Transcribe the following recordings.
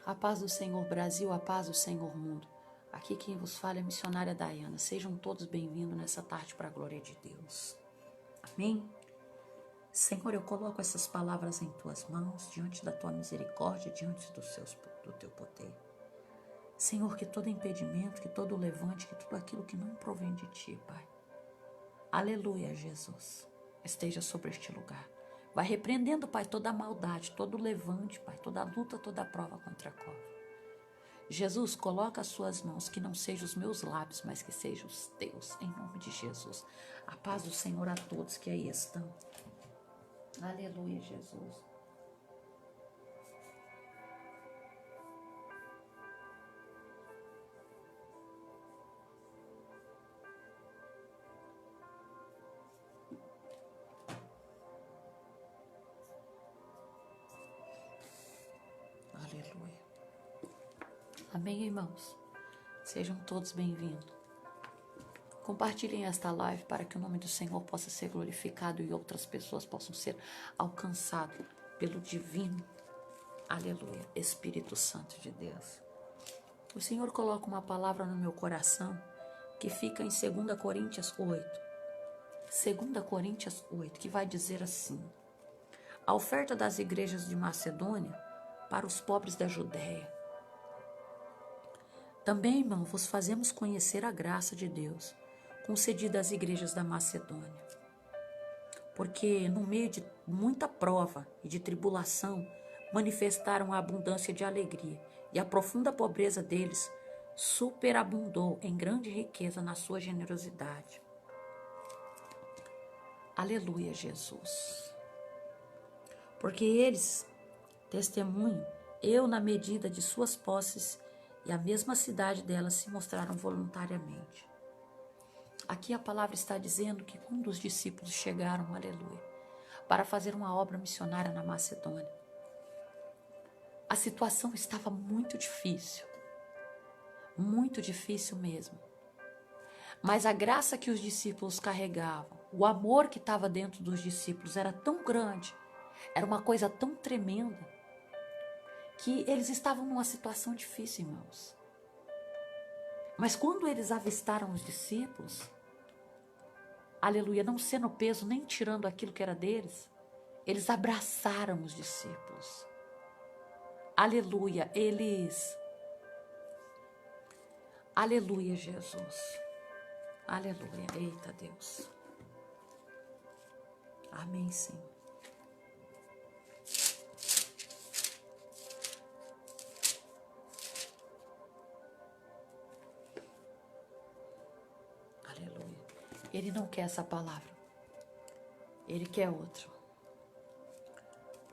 A paz do Senhor Brasil, a paz do Senhor mundo. Aqui quem vos fala é a missionária Dayana. Sejam todos bem-vindos nessa tarde para a glória de Deus. Amém? Senhor, eu coloco essas palavras em tuas mãos, diante da tua misericórdia, diante do teu poder. Senhor, que todo impedimento, que todo levante, que tudo aquilo que não provém de ti, Pai. Aleluia, Jesus. Esteja sobre este lugar. Vai repreendendo, Pai, toda a maldade, todo levante, Pai, toda a luta, toda a prova contra a cova. Jesus, coloca as suas mãos, que não sejam os meus lábios, mas que sejam os teus, em nome de Jesus. A paz do Senhor a todos que aí estão. Aleluia, Jesus. Aleluia. Amém, irmãos? Sejam todos bem-vindos. Compartilhem esta live para que o nome do Senhor possa ser glorificado e outras pessoas possam ser alcançadas pelo divino, aleluia, Espírito Santo de Deus. O Senhor coloca uma palavra no meu coração que fica em 2 Coríntios 8. 2 Coríntios 8, que vai dizer assim: a oferta das igrejas de Macedônia para os pobres da Judéia. Também, irmão, vos fazemos conhecer a graça de Deus, concedida às igrejas da Macedônia. Porque no meio de muita prova e de tribulação, manifestaram a abundância de alegria, e a profunda pobreza deles superabundou em grande riqueza na sua generosidade. Aleluia, Jesus. Porque eles testemunham, eu na medida de suas posses, e a mesma cidade delas se mostraram voluntariamente. Aqui a palavra está dizendo que quando os discípulos chegaram, aleluia, para fazer uma obra missionária na Macedônia, a situação estava muito difícil mesmo. Mas a graça que os discípulos carregavam, o amor que estava dentro dos discípulos era tão grande, era uma coisa tão tremenda, que eles estavam numa situação difícil, irmãos. Mas quando eles avistaram os discípulos, aleluia, não sendo peso nem tirando aquilo que era deles, eles abraçaram os discípulos. Aleluia, aleluia, Jesus. Aleluia, eita Deus. Amém, Senhor. Aleluia. Ele não quer essa palavra. Ele quer outro.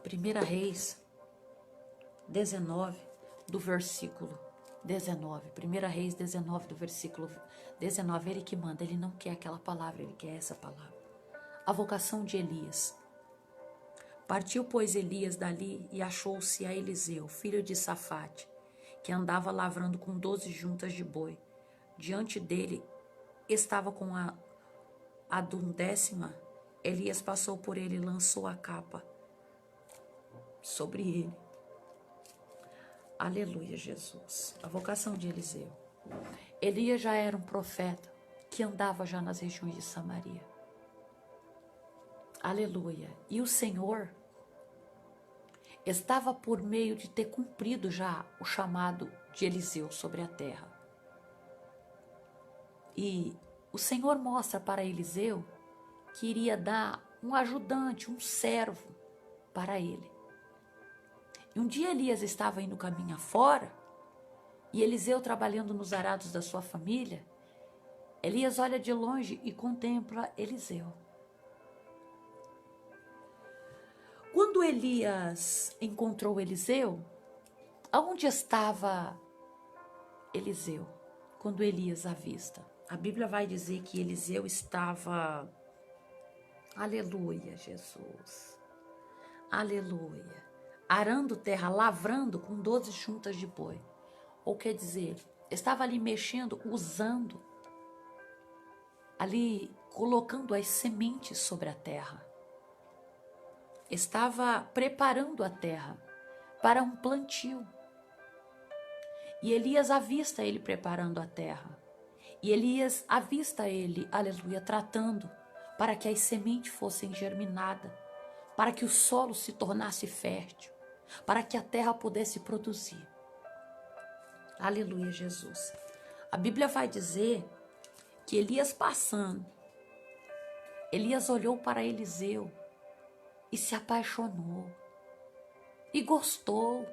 1 Reis 19, do versículo 19. 1 Reis 19, do versículo 19. Ele que manda, ele não quer aquela palavra, ele quer essa palavra. A vocação de Elias. Partiu, pois, Elias dali e achou-se a Eliseu, filho de Safate, que andava lavrando com 12 juntas de boi. Diante dele estava com a 11ª. Elias passou por ele e lançou a capa sobre ele. Aleluia, Jesus. A vocação de Eliseu. Elias já era um profeta que andava já nas regiões de Samaria. Aleluia. E o Senhor estava por meio de ter cumprido já o chamado de Eliseu sobre a terra. E o Senhor mostra para Eliseu que iria dar um ajudante, um servo para ele. E um dia Elias estava indo caminho afora, e Eliseu trabalhando nos arados da sua família. Elias olha de longe e contempla Eliseu. Quando Elias encontrou Eliseu, aonde estava Eliseu? Quando Elias avista, a Bíblia vai dizer que Eliseu estava, aleluia, Jesus, aleluia, arando terra, lavrando com 12 juntas de boi. Ou quer dizer, estava ali mexendo, usando, ali colocando as sementes sobre a terra. Estava preparando a terra para um plantio. E Elias avista ele preparando a terra. E Elias avista ele, aleluia, tratando para que as sementes fossem germinadas, para que o solo se tornasse fértil, para que a terra pudesse produzir. Aleluia, Jesus. A Bíblia vai dizer que Elias passando, Elias olhou para Eliseu e se apaixonou, e gostou,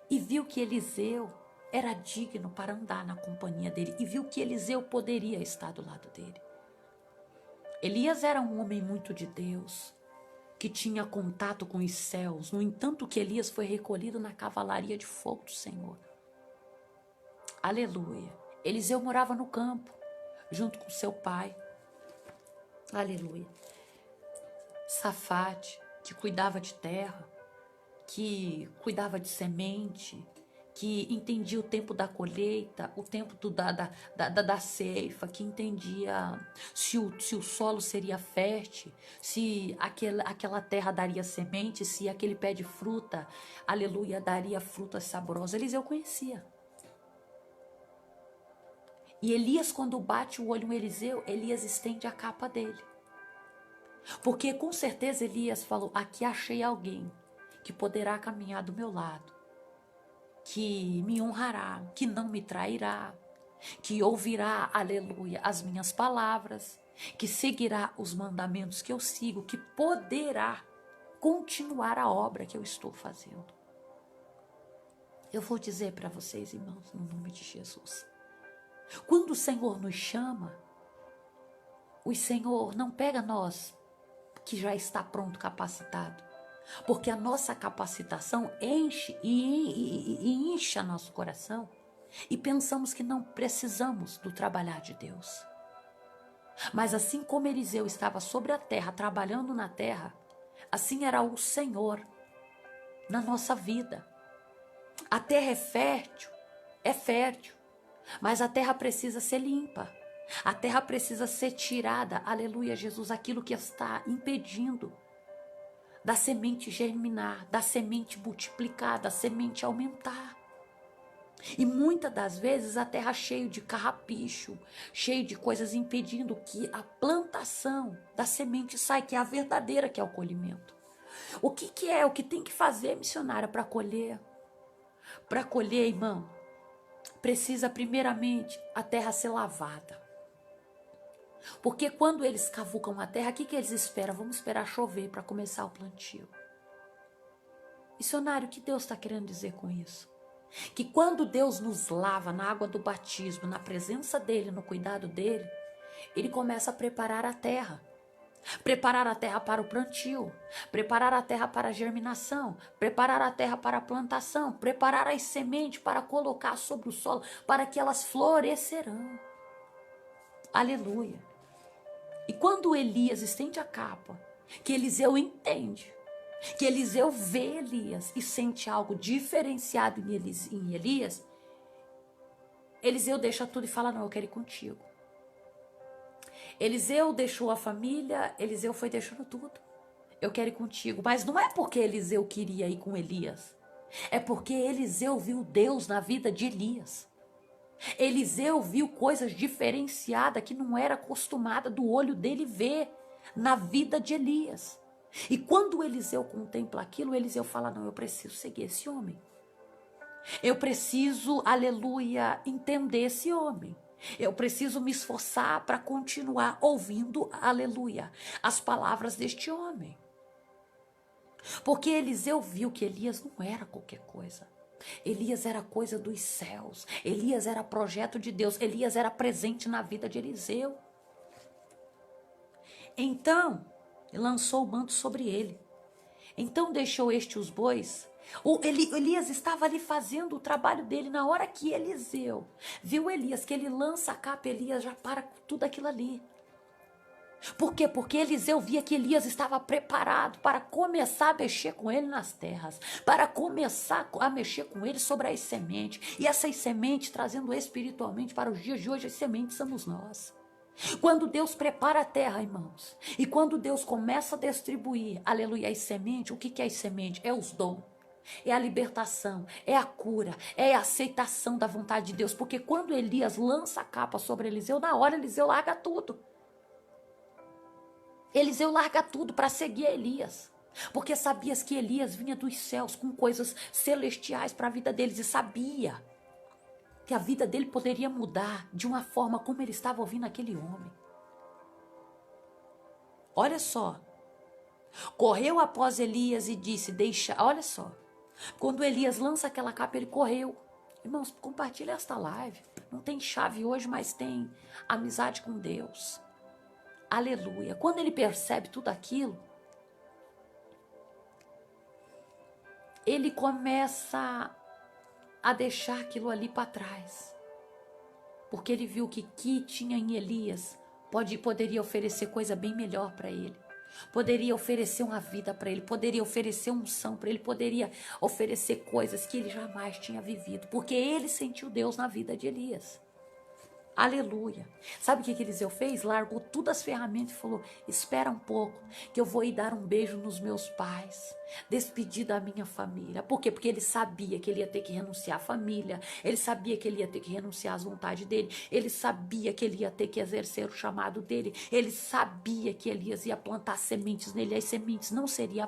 e viu que Eliseu era digno para andar na companhia dele, e viu que Eliseu poderia estar do lado dele. Elias era um homem muito de Deus, que tinha contato com os céus. No entanto, que Elias foi recolhido na cavalaria de fogo do Senhor. Aleluia. Eliseu morava no campo, junto com seu pai. Aleluia. Safate, que cuidava de terra, que cuidava de semente, que entendia o tempo da colheita, o tempo da ceifa, que entendia se o solo seria fértil, se aquela terra daria semente, se aquele pé de fruta, aleluia, daria frutas saborosas. Eliseu conhecia. E Elias, quando bate o olho em Eliseu, Elias estende a capa dele. Porque com certeza Elias falou, aqui achei alguém que poderá caminhar do meu lado, que me honrará, que não me trairá, que ouvirá, aleluia, as minhas palavras, que seguirá os mandamentos que eu sigo, que poderá continuar a obra que eu estou fazendo. Eu vou dizer para vocês, irmãos, no nome de Jesus, quando o Senhor nos chama, o Senhor não pega nós que já está pronto, capacitado, porque a nossa capacitação enche e incha nosso coração e pensamos que não precisamos do trabalhar de Deus. Mas assim como Eliseu estava sobre a terra, trabalhando na terra, assim era o Senhor na nossa vida. A terra é fértil, mas a terra precisa ser limpa. A terra precisa ser tirada, aleluia, Jesus, aquilo que está impedindo da semente germinar, da semente multiplicar, da semente aumentar. E muitas das vezes a terra cheia de carrapicho, cheia de coisas impedindo que a plantação da semente saia, que é a verdadeira, que é o colhimento. O que é? O que tem que fazer, missionária, para colher? Para colher, irmão, precisa primeiramente a terra ser lavada. Porque quando eles cavucam a terra, o que eles esperam? Vamos esperar chover para começar o plantio. Missionário, o que Deus está querendo dizer com isso? Que quando Deus nos lava na água do batismo, na presença dele, no cuidado dele, ele começa a preparar a terra. Preparar a terra para o plantio, preparar a terra para a germinação, preparar a terra para a plantação, preparar as sementes para colocar sobre o solo, para que elas florescerão. Aleluia. E quando Elias estende a capa, que Eliseu entende, que Eliseu vê Elias e sente algo diferenciado em Elias, Eliseu deixa tudo e fala, não, eu quero ir contigo. Eliseu deixou a família, Eliseu foi deixando tudo. Eu quero ir contigo. Mas não é porque Eliseu queria ir com Elias. É porque Eliseu viu Deus na vida de Elias. Eliseu viu coisas diferenciadas que não era acostumada do olho dele ver na vida de Elias. E quando Eliseu contempla aquilo, Eliseu fala, não, eu preciso seguir esse homem. Eu preciso, aleluia, entender esse homem. Eu preciso me esforçar para continuar ouvindo, aleluia, as palavras deste homem. Porque Eliseu viu que Elias não era qualquer coisa. Elias era coisa dos céus. Elias era projeto de Deus. Elias era presente na vida de Eliseu. Então, lançou o manto sobre ele. Então deixou os bois. Elias estava ali fazendo o trabalho dele. Na hora que Eliseu viu Elias, que ele lança a capa, Elias já para com tudo aquilo ali. Por quê? Porque Eliseu via que Elias estava preparado para começar a mexer com ele nas terras, para começar a mexer com ele sobre as sementes. E essas sementes, trazendo espiritualmente para os dias de hoje, as sementes somos nós. Quando Deus prepara a terra, irmãos, e quando Deus começa a distribuir, aleluia, as sementes, o que é as sementes? É os dons. é a libertação, é a cura, é a aceitação da vontade de Deus. Porque quando Elias lança a capa sobre Eliseu, na hora Eliseu larga tudo. Eliseu larga tudo para seguir Elias. Porque sabias que Elias vinha dos céus com coisas celestiais para a vida deles. E sabia que a vida dele poderia mudar de uma forma como ele estava ouvindo aquele homem. Olha só. Correu após Elias e disse, olha só. Quando Elias lança aquela capa, ele correu. Irmãos, compartilha esta live. Não tem chave hoje, mas tem amizade com Deus. Aleluia. Quando ele percebe tudo aquilo, ele começa a deixar aquilo ali para trás. Porque ele viu que tinha em Elias poderia oferecer coisa bem melhor para ele. Poderia oferecer uma vida para ele, poderia oferecer unção para ele, poderia oferecer coisas que ele jamais tinha vivido, porque ele sentiu Deus na vida de Elias. Aleluia. Sabe o que Eliseu fez? Largou todas as ferramentas e falou, espera um pouco, que eu vou ir dar um beijo nos meus pais, despedir da minha família. Por quê? Porque ele sabia que ele ia ter que renunciar à família, ele sabia que ele ia ter que renunciar às vontades dele, ele sabia que ele ia ter que exercer o chamado dele, ele sabia que Elias ia plantar sementes nele, as sementes não seria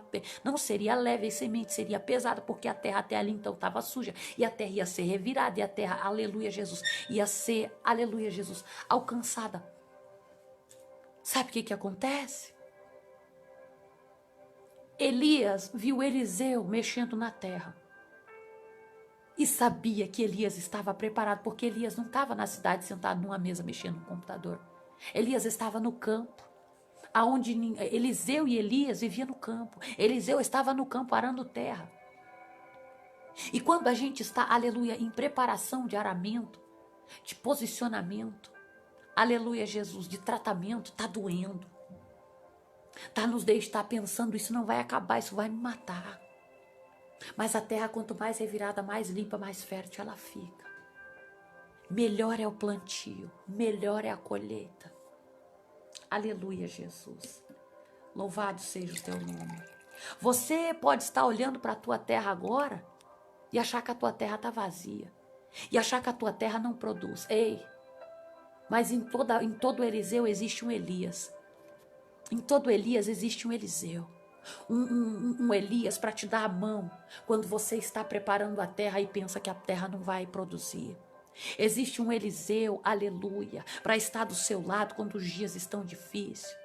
leve, as sementes seria pesada, porque a terra até ali então estava suja, e a terra ia ser revirada, e a terra, aleluia Jesus, ia ser, aleluia Jesus, alcançada. Sabe o que acontece? Elias viu Eliseu mexendo na terra e sabia que Elias estava preparado, porque Elias não estava na cidade sentado numa mesa mexendo no computador. Elias estava no campo, aonde Eliseu e Elias viviam no campo. Eliseu estava no campo arando terra. E quando a gente está, aleluia, em preparação de aramento, de posicionamento, aleluia Jesus, de tratamento, tá doendo, tá nos deixa pensando, isso não vai acabar, isso vai me matar. Mas a terra, quanto mais revirada, mais limpa, mais fértil ela fica. Melhor é o plantio, melhor é a colheita. Aleluia Jesus, louvado seja o teu nome. Você pode estar olhando para a tua terra agora e achar que a tua terra está vazia, e achar que a tua terra não produz. Ei, mas em todo Eliseu existe um Elias. Em todo Elias existe um Eliseu. Um Elias para te dar a mão quando você está preparando a terra e pensa que a terra não vai produzir. Existe um Eliseu, aleluia, para estar do seu lado quando os dias estão difíceis.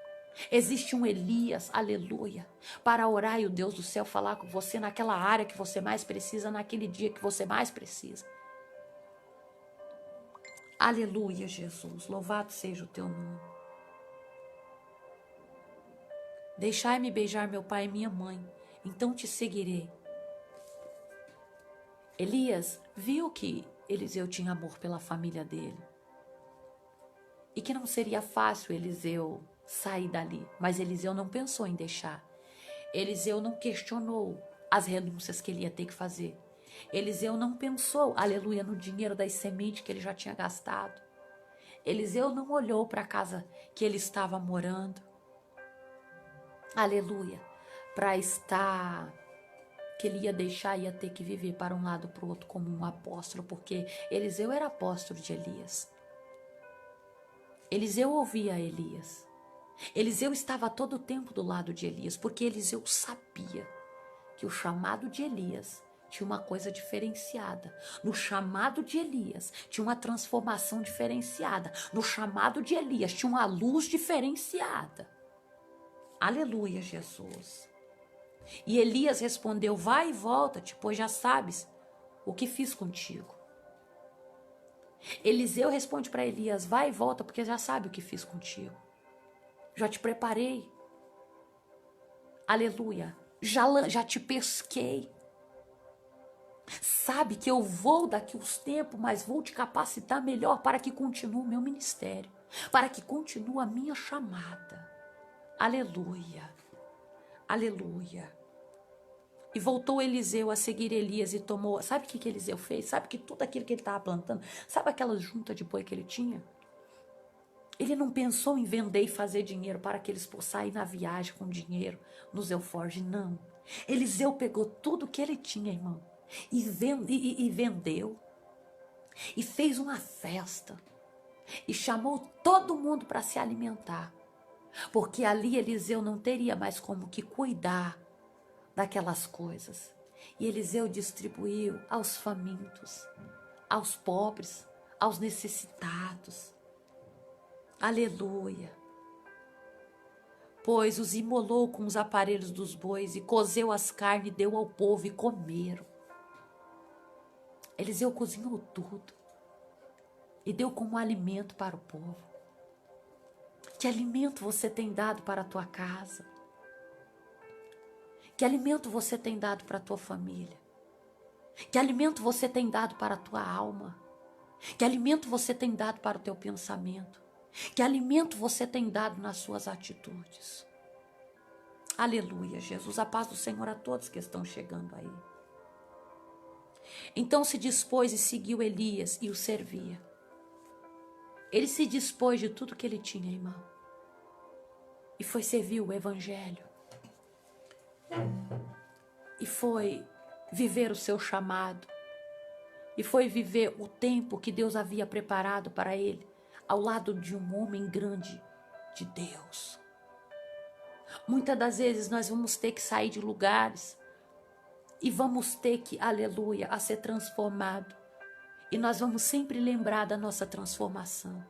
Existe um Elias, aleluia, para orar e o Deus do céu falar com você naquela área que você mais precisa, naquele dia que você mais precisa. Aleluia, Jesus, louvado seja o teu nome. Deixai-me beijar meu pai e minha mãe, então te seguirei. Elias viu que Eliseu tinha amor pela família dele e que não seria fácil Eliseu sair dali, mas Eliseu não pensou em deixar. Eliseu não questionou as renúncias que ele ia ter que fazer. Eliseu não pensou, aleluia, no dinheiro das sementes que ele já tinha gastado. Eliseu não olhou para a casa que ele estava morando, aleluia, para estar, que ele ia deixar, ia ter que viver para um lado para o outro como um apóstolo, porque Eliseu era apóstolo de Elias. Eliseu ouvia Elias. Eliseu estava todo o tempo do lado de Elias, porque Eliseu sabia que o chamado de Elias tinha uma coisa diferenciada. No chamado de Elias tinha uma transformação diferenciada. No chamado de Elias tinha uma luz diferenciada. Aleluia, Jesus. E Elias respondeu, vai e volta-te, pois já sabes o que fiz contigo. Eliseu responde para Elias, vai e volta, porque já sabe o que fiz contigo. Já te preparei. Aleluia. Já te pesquei. Sabe que eu vou daqui uns tempos, mas vou te capacitar melhor para que continue o meu ministério, para que continue a minha chamada. Aleluia. Aleluia. E voltou Eliseu a seguir Elias e tomou... Sabe o que Eliseu fez? Sabe que tudo aquilo que ele estava plantando... Sabe aquela junta de boi que ele tinha? Ele não pensou em vender e fazer dinheiro para que eles possam ir na viagem com dinheiro nos Euforge, não. Eliseu pegou tudo que ele tinha, irmão, e vendeu, e fez uma festa, e chamou todo mundo para se alimentar, porque ali Eliseu não teria mais como que cuidar daquelas coisas. E Eliseu distribuiu aos famintos, aos pobres, aos necessitados. Aleluia. Pois os imolou com os aparelhos dos bois e cozeu as carnes e deu ao povo e comeram. Eliseu cozinhou tudo e deu como alimento para o povo. Que alimento você tem dado para a tua casa? Que alimento você tem dado para a tua família? Que alimento você tem dado para a tua alma? Que alimento você tem dado para o teu pensamento? Que alimento você tem dado nas suas atitudes? Aleluia, Jesus. A paz do Senhor a todos que estão chegando aí. Então se dispôs e seguiu Elias e o servia. Ele se dispôs de tudo que ele tinha, irmão, e foi servir o evangelho. E foi viver o seu chamado. E foi viver o tempo que Deus havia preparado para ele, ao lado de um homem grande de Deus. Muitas das vezes nós vamos ter que sair de lugares e vamos ter que, aleluia, a ser transformado. E nós vamos sempre lembrar da nossa transformação,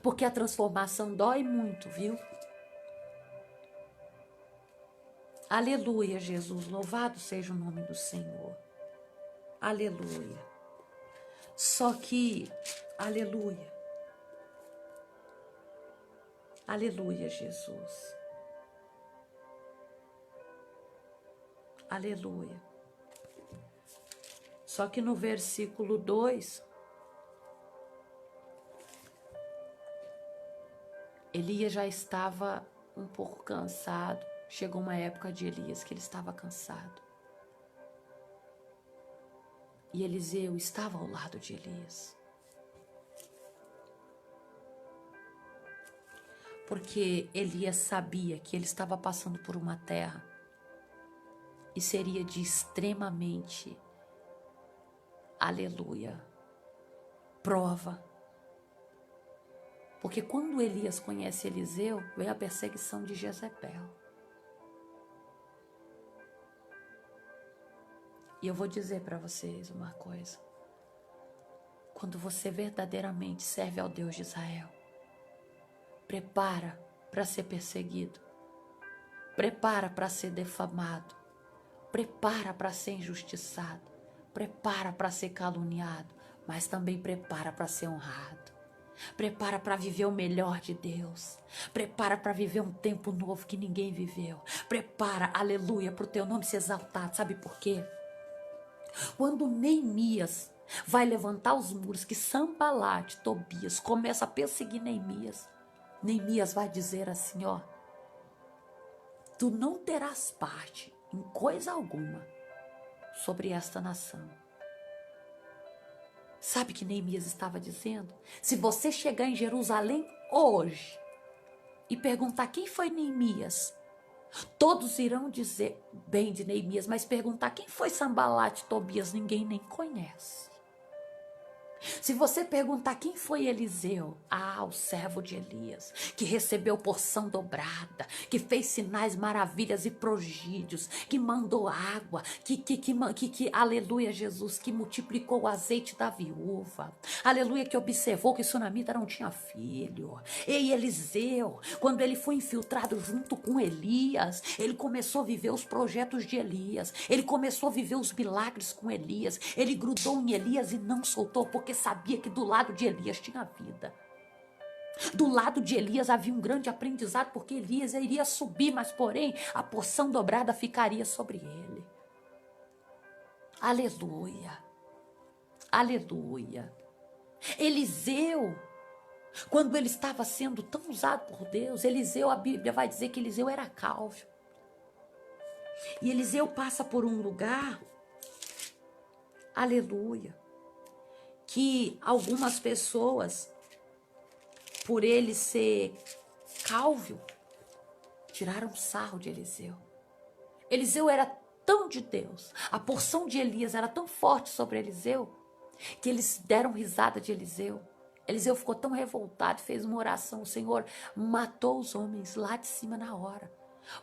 porque a transformação dói muito, viu? Aleluia, Jesus, louvado seja o nome do Senhor. Aleluia. Só que, aleluia. Aleluia, Jesus. Aleluia. Só que no versículo 2, Elias já estava um pouco cansado. Chegou uma época de Elias que ele estava cansado. E Eliseu estava ao lado de Elias. Porque Elias sabia que ele estava passando por uma terra e seria de extremamente, aleluia, prova. Porque quando Elias conhece Eliseu, veio a perseguição de Jezebel. E eu vou dizer para vocês uma coisa. Quando você verdadeiramente serve ao Deus de Israel, prepara para ser perseguido, prepara para ser defamado, prepara para ser injustiçado, prepara para ser caluniado, mas também prepara para ser honrado. Prepara para viver o melhor de Deus. Prepara para viver um tempo novo que ninguém viveu. Prepara, aleluia, para o teu nome ser exaltado. Sabe por quê? Quando Neemias vai levantar os muros, que Sanbalate, Tobias começa a perseguir Neemias, Neemias vai dizer assim, ó: tu não terás parte em coisa alguma sobre esta nação. Sabe o que Neemias estava dizendo? Se você chegar em Jerusalém hoje e perguntar quem foi Neemias, todos irão dizer bem de Neemias, mas perguntar quem foi Sanbalate, Tobias, ninguém nem conhece. Se você perguntar quem foi Eliseu, o servo de Elias, que recebeu porção dobrada, que fez sinais, maravilhas e prodígios, que mandou água, aleluia, Jesus, que multiplicou o azeite da viúva, aleluia, que observou que Sunamita não tinha filho. E Eliseu, quando ele foi infiltrado junto com Elias, ele começou a viver os projetos de Elias, ele começou a viver os milagres com Elias, ele grudou em Elias e não soltou, porque sabia que do lado de Elias tinha vida. Do lado de Elias havia um grande aprendizado, porque Elias iria subir, mas porém a porção dobrada ficaria sobre ele. Aleluia. Aleluia. Eliseu, quando ele estava sendo tão usado por Deus, Eliseu, a Bíblia vai dizer que Eliseu era calvo. E Eliseu passa por um lugar, aleluia, que algumas pessoas, por ele ser calvo, tiraram sarro de Eliseu. Eliseu era tão de Deus, a porção de Elias era tão forte sobre Eliseu, que eles deram risada de Eliseu. Eliseu ficou tão revoltado, fez uma oração. O Senhor matou os homens lá de cima na hora,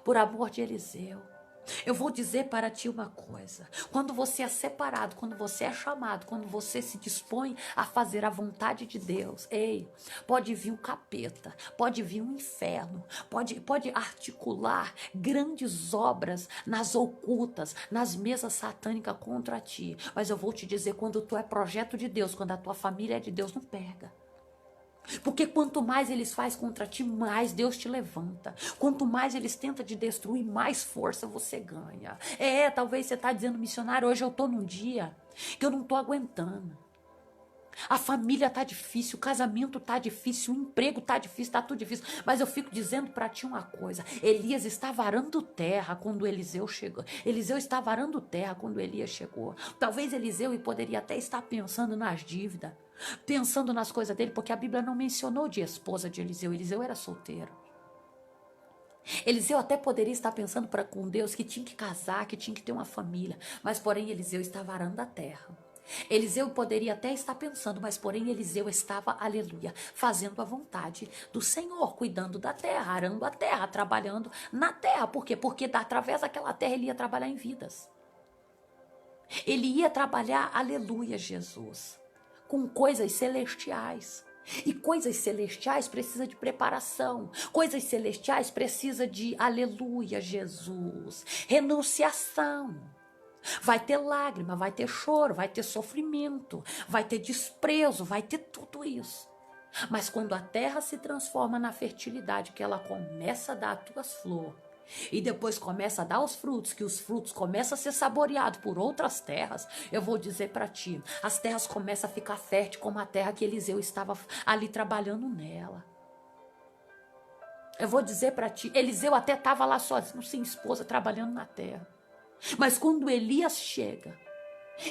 por amor de Eliseu. Eu vou dizer para ti uma coisa: quando você é separado, quando você é chamado, quando você se dispõe a fazer a vontade de Deus, ei, pode vir um capeta, pode vir um inferno, pode articular grandes obras nas ocultas, nas mesas satânicas contra ti. Mas eu vou te dizer, quando tu é projeto de Deus, quando a tua família é de Deus, não pega. Porque quanto mais eles fazem contra ti, mais Deus te levanta. Quanto mais eles tentam te destruir, mais força você ganha. Talvez você está dizendo, missionário, hoje eu estou num dia que eu não estou aguentando. A família está difícil, o casamento está difícil, o emprego está difícil, está tudo difícil. Mas eu fico dizendo para ti uma coisa: Elias estava arando terra quando Eliseu chegou. Eliseu estava arando terra quando Elias chegou. Talvez Eliseu poderia até estar pensando nas dívidas, pensando nas coisas dele, porque a Bíblia não mencionou de esposa de Eliseu. Eliseu era solteiro. Eliseu até poderia estar pensando com Deus que tinha que casar, que tinha que ter uma família. Mas porém Eliseu estava arando a terra. Eliseu poderia até estar pensando, mas porém Eliseu estava, aleluia, fazendo a vontade do Senhor, cuidando da terra, arando a terra, trabalhando na terra. Por quê? Porque através daquela terra ele ia trabalhar em vidas. Ele ia trabalhar, aleluia, Jesus, com coisas celestiais. E coisas celestiais precisa de preparação. Coisas celestiais precisa de, aleluia, Jesus, renunciação. Vai ter lágrima, vai ter choro, vai ter sofrimento, vai ter desprezo, vai ter tudo isso. Mas quando a terra se transforma na fertilidade, que ela começa a dar as tuas flores, e depois começa a dar os frutos, que os frutos começam a ser saboreados por outras terras, eu vou dizer para ti, as terras começam a ficar férteis como a terra que Eliseu estava ali trabalhando nela. Eu vou dizer para ti, Eliseu até estava lá sozinho, sem esposa, trabalhando na terra. Mas quando Elias chega,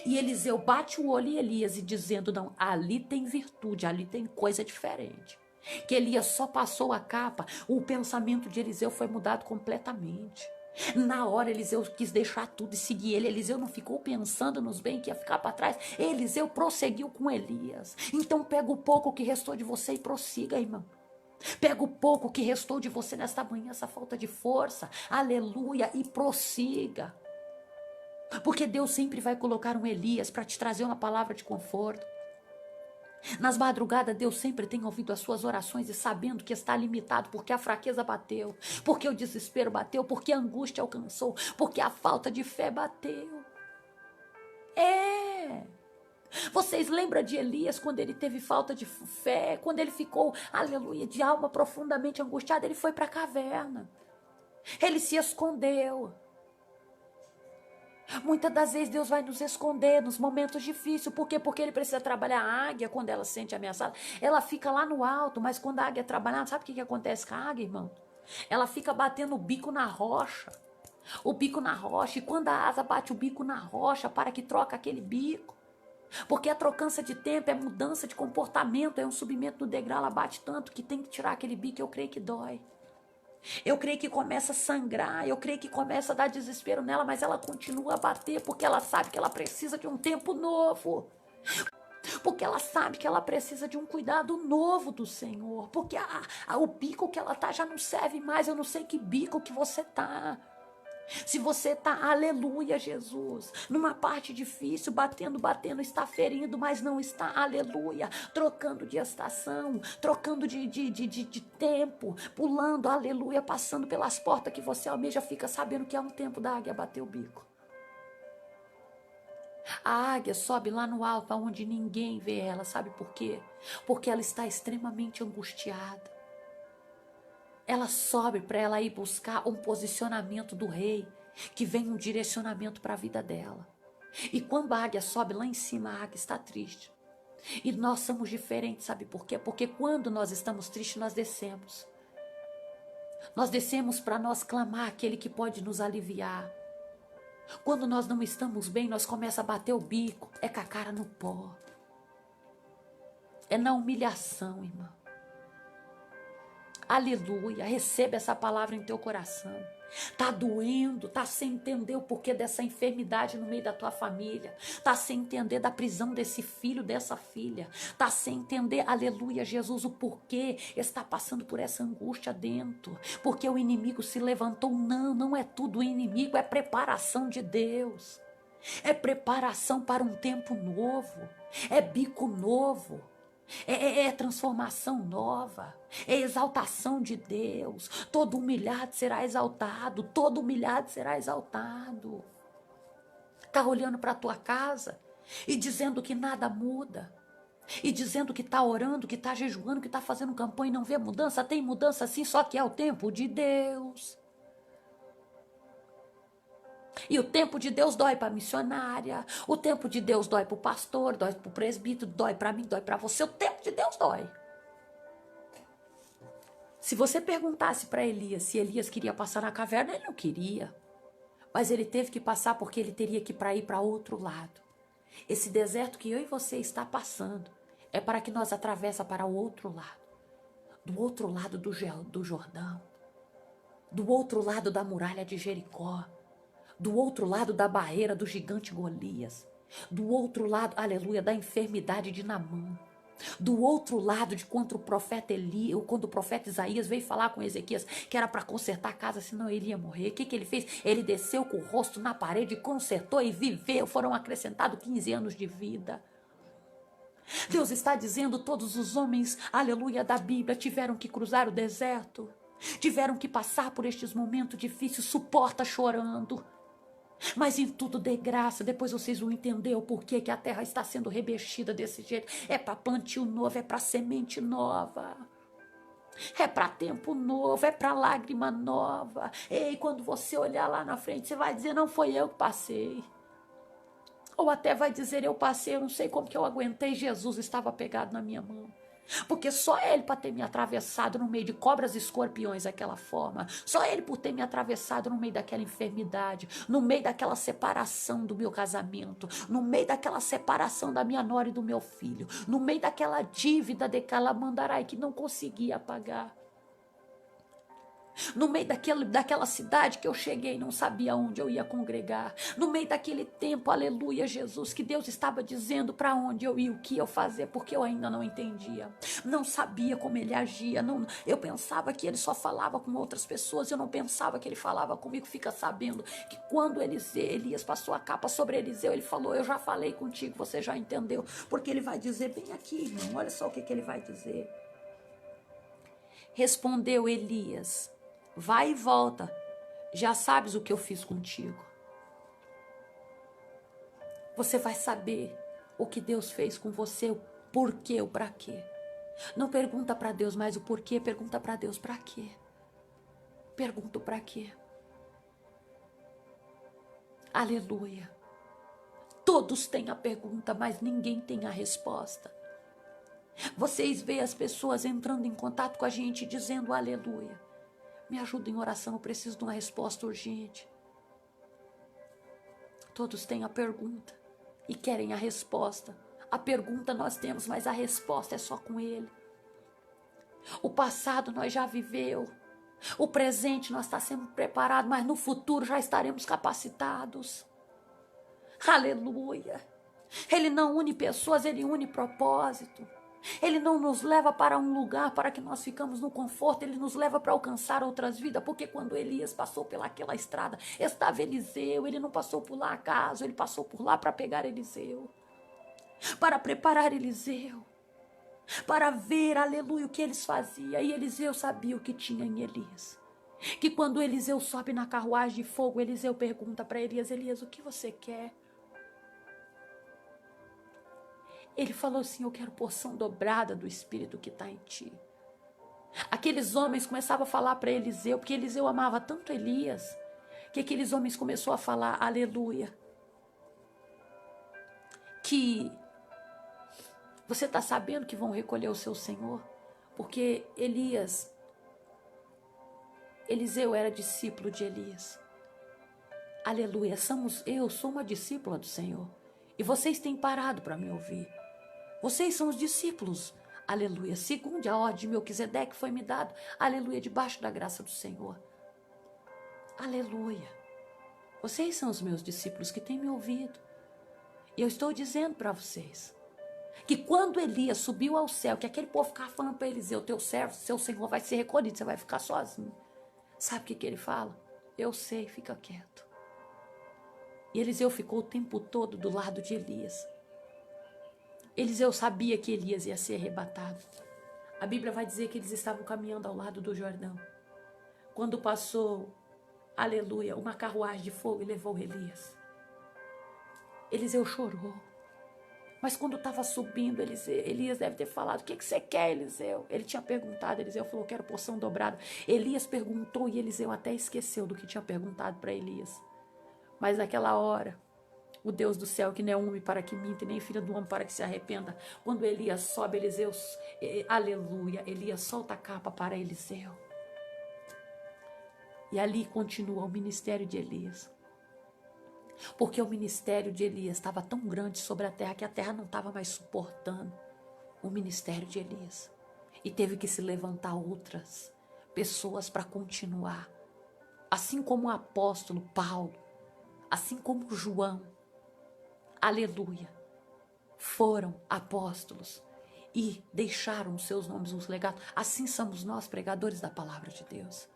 e Eliseu bate o olho em Elias e dizendo, não, ali tem virtude, ali tem coisa diferente. Que Elias só passou a capa, o pensamento de Eliseu foi mudado completamente. Na hora Eliseu quis deixar tudo e seguir ele. Eliseu não ficou pensando nos bens que ia ficar para trás. Eliseu prosseguiu com Elias. Então pega o pouco que restou de você e prossiga, irmão. Pega o pouco que restou de você nesta manhã, essa falta de força, aleluia, e prossiga. Porque Deus sempre vai colocar um Elias para te trazer uma palavra de conforto. Nas madrugadas, Deus sempre tem ouvido as suas orações e sabendo que está limitado, porque a fraqueza bateu, porque o desespero bateu, porque a angústia alcançou, porque a falta de fé bateu. Vocês lembram de Elias quando ele teve falta de fé, quando ele ficou, aleluia, de alma profundamente angustiada, ele foi para a caverna. Ele se escondeu. Muitas das vezes Deus vai nos esconder nos momentos difíceis. Por quê? Porque ele precisa trabalhar. A águia, quando ela se sente ameaçada, ela fica lá no alto. Mas quando a águia trabalhar, sabe o que acontece com a águia, irmão? Ela fica batendo o bico na rocha. O bico na rocha. E quando a asa bate o bico na rocha, para que troca aquele bico. Porque a trocança de tempo é mudança de comportamento, é um subimento no degrau. Ela bate tanto que tem que tirar aquele bico. Eu creio que dói. Eu creio que começa a sangrar, eu creio que começa a dar desespero nela, mas ela continua a bater porque ela sabe que ela precisa de um tempo novo. Porque ela sabe que ela precisa de um cuidado novo do Senhor. Porque o bico que ela tá já não serve mais. Eu não sei que bico que você tá. Se você está, aleluia, Jesus, numa parte difícil, batendo, está ferindo, mas não está, aleluia, trocando de estação, trocando de tempo, pulando, aleluia, passando pelas portas que você almeja, fica sabendo que é um tempo da águia bater o bico. A águia sobe lá no alto, onde ninguém vê ela, sabe por quê? Porque ela está extremamente angustiada. Ela sobe para ela ir buscar um posicionamento do rei, que vem um direcionamento para a vida dela. E quando a águia sobe lá em cima, a águia está triste. E nós somos diferentes, sabe por quê? Porque quando nós estamos tristes, nós descemos. Nós descemos para nós clamar aquele que pode nos aliviar. Quando nós não estamos bem, nós começamos a bater o bico, é com a cara no pó. É na humilhação, irmão. Aleluia, receba essa palavra em teu coração. Tá doendo, tá sem entender o porquê dessa enfermidade no meio da tua família, tá sem entender da prisão desse filho, dessa filha, tá sem entender, aleluia, Jesus, o porquê está passando por essa angústia dentro, porque o inimigo se levantou. Não, não é tudo o inimigo, é preparação de Deus, é preparação para um tempo novo, é bico novo. É transformação nova, é exaltação de Deus. Todo humilhado será exaltado, todo humilhado será exaltado. Está olhando para a tua casa e dizendo que nada muda, e dizendo que está orando, que está jejuando, que está fazendo campanha e não vê mudança. Tem mudança sim, só que é o tempo de Deus. E o tempo de Deus dói para a missionária, o tempo de Deus dói para o pastor, dói para o presbítero, dói para mim, dói para você. O tempo de Deus dói. Se você perguntasse para Elias se Elias queria passar na caverna, ele não queria. Mas ele teve que passar porque ele teria que ir para outro lado. Esse deserto que eu e você está passando é para que nós atravessa para o outro lado. Do outro lado do Jordão. Do outro lado da muralha de Jericó. Do outro lado da barreira do gigante Golias. Do outro lado, aleluia, da enfermidade de Naamã. Do outro lado de quando o profeta quando o profeta Isaías veio falar com Ezequias que era para consertar a casa, senão ele ia morrer. O que ele fez? Ele desceu com o rosto na parede, consertou e viveu. Foram acrescentados 15 anos de vida. Deus está dizendo, todos os homens, aleluia, da Bíblia tiveram que cruzar o deserto, tiveram que passar por estes momentos difíceis, suporta chorando. Mas em tudo dê graça. Depois vocês vão entender o porquê que a terra está sendo revestida desse jeito. É para plantio novo, é para semente nova. É para tempo novo, é para lágrima nova. E quando você olhar lá na frente, você vai dizer, não foi eu que passei. Ou até vai dizer, eu passei, eu não sei como que eu aguentei, Jesus estava pegado na minha mão. Porque só ele para ter me atravessado no meio de cobras e escorpiões daquela forma, só ele por ter me atravessado no meio daquela enfermidade, no meio daquela separação do meu casamento, no meio daquela separação da minha nora e do meu filho, no meio daquela dívida de Calamandarai que não conseguia pagar. No meio daquela cidade que eu cheguei e não sabia onde eu ia congregar. No meio daquele tempo, aleluia, Jesus, que Deus estava dizendo para onde eu ia, o que eu fazer, porque eu ainda não entendia. Não sabia como ele agia. Eu pensava que ele só falava com outras pessoas. Eu não pensava que ele falava comigo. Fica sabendo que quando Elias passou a capa sobre Eliseu, ele falou, eu já falei contigo, você já entendeu. Porque ele vai dizer, bem aqui, irmão, olha só o que ele vai dizer. Respondeu Elias, vai e volta, já sabes o que eu fiz contigo. Você vai saber o que Deus fez com você, o porquê, o para quê. Não pergunta para Deus mais o porquê, pergunta para Deus para quê. Pergunta para quê. Aleluia. Todos têm a pergunta, mas ninguém tem a resposta. Vocês veem as pessoas entrando em contato com a gente dizendo aleluia. Me ajuda em oração, eu preciso de uma resposta urgente. Todos têm a pergunta e querem a resposta. A pergunta nós temos, mas a resposta é só com Ele. O passado nós já viveu. O presente nós está sendo preparado, mas no futuro já estaremos capacitados. Aleluia. Ele não une pessoas, Ele une propósito. Ele não nos leva para um lugar para que nós ficamos no conforto, ele nos leva para alcançar outras vidas, porque quando Elias passou pelaquela estrada, estava Eliseu, ele não passou por lá acaso, ele passou por lá para pegar Eliseu, para preparar Eliseu, para ver, aleluia, o que eles faziam, e Eliseu sabia o que tinha em Elias, que quando Eliseu sobe na carruagem de fogo, Eliseu pergunta para Elias, Elias, o que você quer? Ele falou assim, eu quero porção dobrada do Espírito que está em ti. Aqueles homens começavam a falar para Eliseu, porque Eliseu amava tanto Elias, que aqueles homens começaram a falar, aleluia, que você está sabendo que vão recolher o seu Senhor? Porque Eliseu era discípulo de Elias. Aleluia, eu sou uma discípula do Senhor. E vocês têm parado para me ouvir. Vocês são os discípulos, Aleluia. Segundo a ordem de Melquisedeque foi me dado. Aleluia. Debaixo da graça do Senhor. Aleluia. Vocês são os meus discípulos que têm me ouvido. E eu estou dizendo para vocês que quando Elias subiu ao céu, que aquele povo ficava falando para Eliseu, teu servo, seu Senhor vai ser recolhido, você vai ficar sozinho. Sabe o que ele fala? Eu sei, fica quieto. E Eliseu ficou o tempo todo do lado de Elias. Eliseu sabia que Elias ia ser arrebatado. A Bíblia vai dizer que eles estavam caminhando ao lado do Jordão. Quando passou, aleluia, uma carruagem de fogo e levou Elias. Eliseu chorou. Mas quando estava subindo, Elias deve ter falado, o que você quer, Eliseu? Ele tinha perguntado, Eliseu falou, quero porção dobrada. Elias perguntou e Eliseu até esqueceu do que tinha perguntado para Elias. Mas naquela hora, o Deus do céu, que não é homem para que minta, nem filho do homem para que se arrependa, quando Elias sobe, Eliseu, aleluia, Elias solta a capa para Eliseu. E ali continua o ministério de Elias. Porque o ministério de Elias estava tão grande sobre a terra que a terra não estava mais suportando o ministério de Elias. E teve que se levantar outras pessoas para continuar. Assim como o apóstolo Paulo, assim como João, aleluia, foram apóstolos e deixaram os seus nomes nos legados. Assim somos nós, pregadores da palavra de Deus.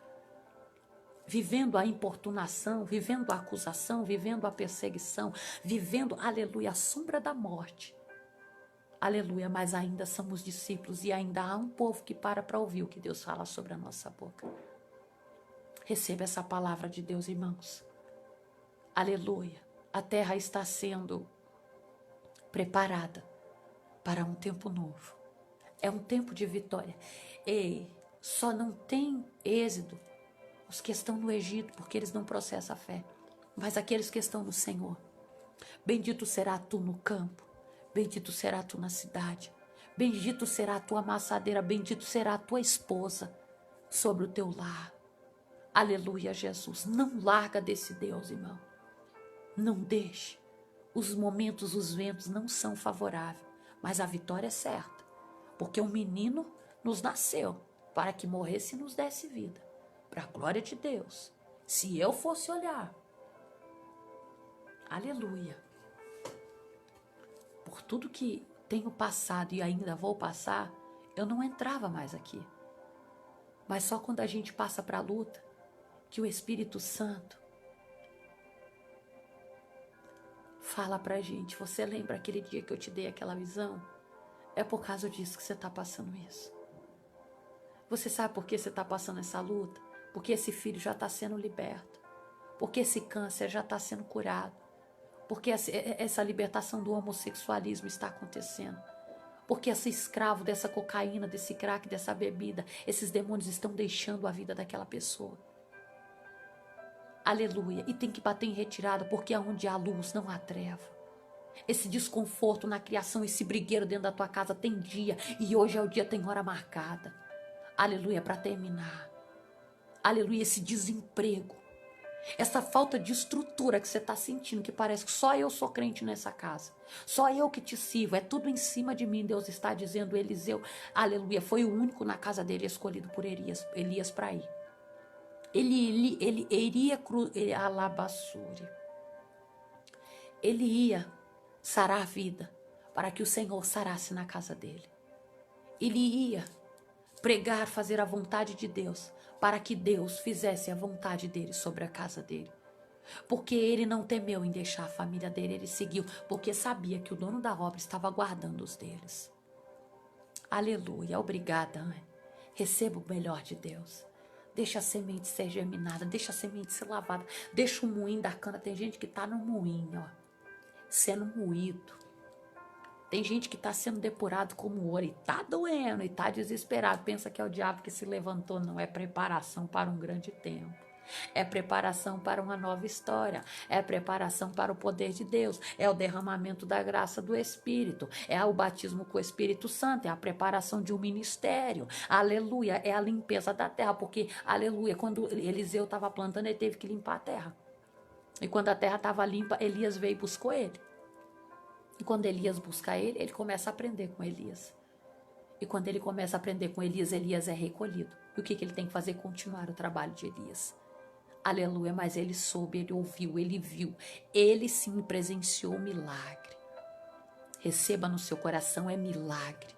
Vivendo a importunação, vivendo a acusação, vivendo a perseguição, vivendo, aleluia, a sombra da morte. Aleluia, mas ainda somos discípulos e ainda há um povo que para ouvir o que Deus fala sobre a nossa boca. Receba essa palavra de Deus, irmãos. Aleluia, a terra está sendo preparada para um tempo novo. É um tempo de vitória. E só não tem êxito os que estão no Egito, porque eles não processam a fé. Mas aqueles que estão no Senhor. Bendito será tu no campo. Bendito será tu na cidade. Bendito será a tua amassadeira. Bendito será a tua esposa sobre o teu lar. Aleluia, Jesus. Não larga desse Deus, irmão. Não deixe. Os momentos, os ventos não são favoráveis. Mas a vitória é certa. Porque um menino nos nasceu para que morresse e nos desse vida. Para a glória de Deus. Se eu fosse olhar, aleluia, por tudo que tenho passado e ainda vou passar, eu não entrava mais aqui. Mas só quando a gente passa para a luta, que o Espírito Santo fala para a gente, você lembra aquele dia que eu te dei aquela visão? É por causa disso que você está passando isso. Você sabe por que você está passando essa luta? Porque esse filho já está sendo liberto. Porque esse câncer já está sendo curado. Porque essa libertação do homossexualismo está acontecendo. Porque esse escravo dessa cocaína, desse crack, dessa bebida, esses demônios estão deixando a vida daquela pessoa. Aleluia. E tem que bater em retirada, porque aonde há luz não há treva. Esse desconforto na criação, esse brigueiro dentro da tua casa tem dia. E hoje é o dia, tem hora marcada. Aleluia, para terminar. Aleluia, esse desemprego, essa falta de estrutura que você está sentindo, que parece que só eu sou crente nessa casa, só eu que te sirvo, é tudo em cima de mim. Deus está dizendo, Eliseu, aleluia, foi o único na casa dele escolhido por Elias para ir. Ele iria alabassure. Ele ia sarar a vida para que o Senhor sarasse na casa dele. Ele ia pregar, fazer a vontade de Deus, para que Deus fizesse a vontade dele sobre a casa dele. Porque ele não temeu em deixar a família dele, ele seguiu, porque sabia que o dono da obra estava guardando os deles. Aleluia, obrigada, Anne. Receba o melhor de Deus. Deixa a semente ser germinada, deixa a semente ser lavada, deixa o moinho da cana. Tem gente que está no moinho, ó, sendo moído. Tem gente que está sendo depurado como ouro e está doendo e está desesperado. Pensa que é o diabo que se levantou. Não, é preparação para um grande tempo. É preparação para uma nova história. É preparação para o poder de Deus. É o derramamento da graça do Espírito. É o batismo com o Espírito Santo. É a preparação de um ministério. Aleluia. É a limpeza da terra. Porque, aleluia, quando Eliseu estava plantando, ele teve que limpar a terra. E quando a terra estava limpa, Elias veio e buscou ele. E quando Elias busca ele, ele começa a aprender com Elias. E quando ele começa a aprender com Elias, Elias é recolhido. E o que ele tem que fazer? Continuar o trabalho de Elias. Aleluia, mas ele soube, ele ouviu, ele viu. Ele sim presenciou o milagre. Receba no seu coração, é milagre.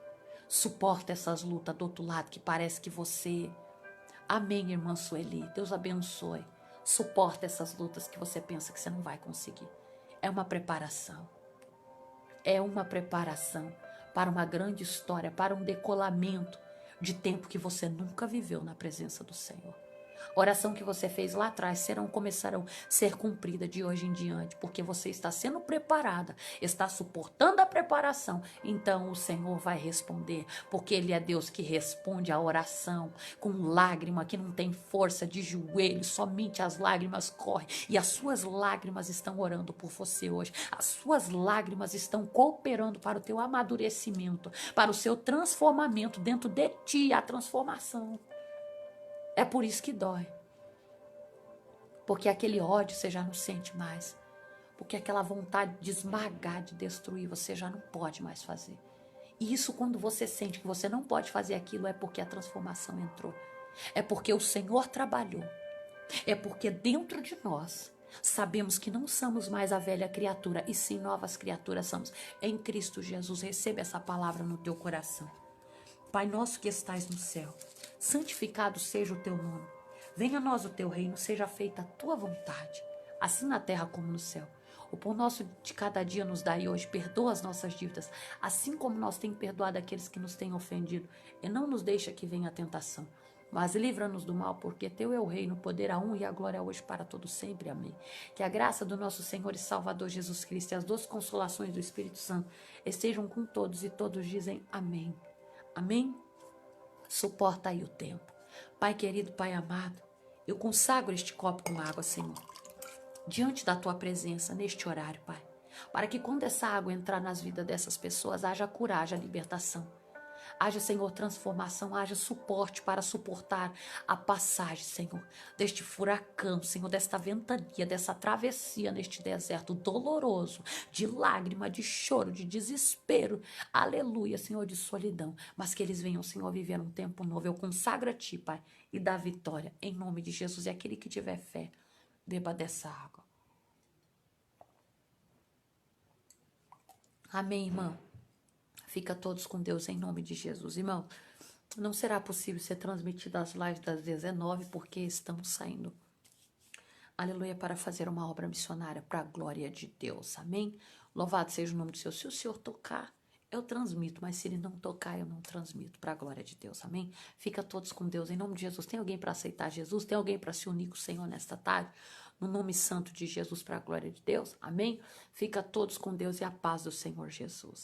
Suporta essas lutas do outro lado que parece que você... Amém, irmã Sueli. Deus abençoe. Suporta essas lutas que você pensa que você não vai conseguir. É uma preparação. É uma preparação para uma grande história, para um decolamento de tempo que você nunca viveu na presença do Senhor. A oração que você fez lá atrás começarão a ser cumprida de hoje em diante, porque você está sendo preparada, está suportando a preparação. Então o Senhor vai responder, porque Ele é Deus que responde a oração com lágrima, que não tem força de joelho, somente as lágrimas correm. E as suas lágrimas estão orando por você hoje. As suas lágrimas estão cooperando para o teu amadurecimento, para o seu transformamento dentro de ti, a transformação. É por isso que dói. Porque aquele ódio você já não sente mais. Porque aquela vontade de esmagar, de destruir, você já não pode mais fazer. E isso, quando você sente que você não pode fazer aquilo, é porque a transformação entrou. É porque o Senhor trabalhou. É porque dentro de nós sabemos que não somos mais a velha criatura, e sim novas criaturas somos. Em Cristo Jesus, receba essa palavra no teu coração. Pai nosso que estais no céu, santificado seja o teu nome. Venha a nós o teu reino, seja feita a tua vontade, assim na terra como no céu. O pão nosso de cada dia nos dai hoje, perdoa as nossas dívidas, assim como nós temos perdoado aqueles que nos têm ofendido. E não nos deixa que venha a tentação, mas livra-nos do mal, porque teu é o reino, o poder, a honra e a glória hoje para todo sempre. Amém. Que a graça do nosso Senhor e Salvador Jesus Cristo e as doces consolações do Espírito Santo estejam com todos, e todos dizem amém. Amém? Suporta aí o tempo. Pai querido, Pai amado, eu consagro este copo com água, Senhor, diante da tua presença neste horário, Pai, para que quando essa água entrar nas vidas dessas pessoas, haja cura, haja libertação. Haja, Senhor, transformação, haja suporte para suportar a passagem, Senhor, deste furacão, Senhor, desta ventania, dessa travessia neste deserto doloroso, de lágrima, de choro, de desespero, aleluia, Senhor, de solidão, mas que eles venham, Senhor, viver um tempo novo. Eu consagro a Ti, Pai, e dá vitória, em nome de Jesus. E aquele que tiver fé, beba dessa água. Amém, irmão? Fica todos com Deus em nome de Jesus. Irmão, não será possível ser transmitida as lives das 19 porque estamos saindo, aleluia, para fazer uma obra missionária para a glória de Deus. Amém? Louvado seja o nome do Senhor. Se o Senhor tocar, eu transmito, mas se Ele não tocar, eu não transmito, para a glória de Deus. Amém? Fica todos com Deus em nome de Jesus. Tem alguém para aceitar Jesus? Tem alguém para se unir com o Senhor nesta tarde? No nome santo de Jesus, para a glória de Deus. Amém? Fica todos com Deus e a paz do Senhor Jesus.